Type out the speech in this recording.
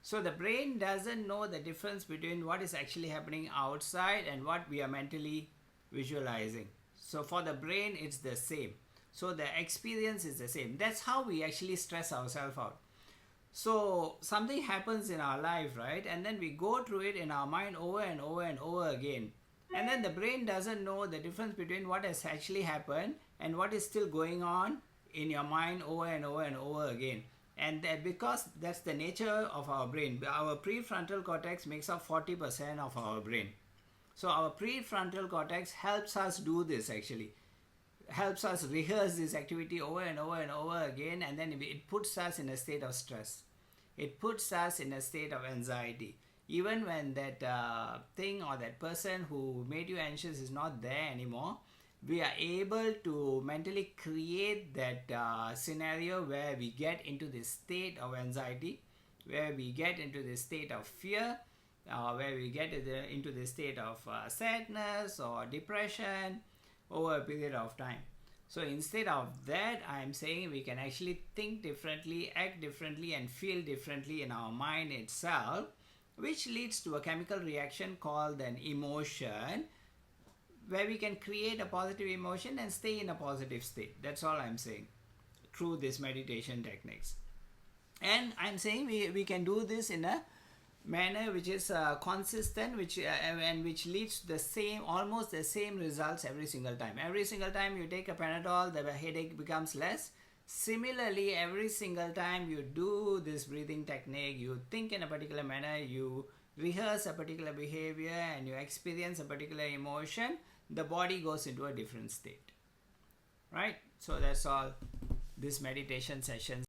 So the brain doesn't know the difference between what is actually happening outside and what we are mentally visualizing. So for the brain, it's the same. So the experience is the same. That's how we actually stress ourselves out. So something happens in our life, right? And then we go through it in our mind over and over and over again. And then the brain doesn't know the difference between what has actually happened and what is still going on in your mind over and over and over again. And that because that's the nature of our brain. Our prefrontal cortex makes up 40% of our brain. So our prefrontal cortex helps us do this actually, helps us rehearse this activity over and over and over again, and then it puts us in a state of stress. It puts us in a state of anxiety. Even when that thing or that person who made you anxious is not there anymore, we are able to mentally create that scenario where we get into this state of anxiety, where we get into this state of fear, where we get into this state of sadness or depression over a period of time. So instead of that, I'm saying we can actually think differently, act differently, and feel differently in our mind itself, which leads to a chemical reaction called an emotion, where we can create a positive emotion and stay in a positive state. That's all I'm saying through this meditation techniques. And I'm saying we can do this in a manner which is consistent, which and which leads to the same, almost the same results every single time. Every single time you take a Panadol, the headache becomes less. Similarly, every single time you do this breathing technique, you think in a particular manner, you rehearse a particular behavior, and you experience a particular emotion, the body goes into a different state, right? So that's all this meditation session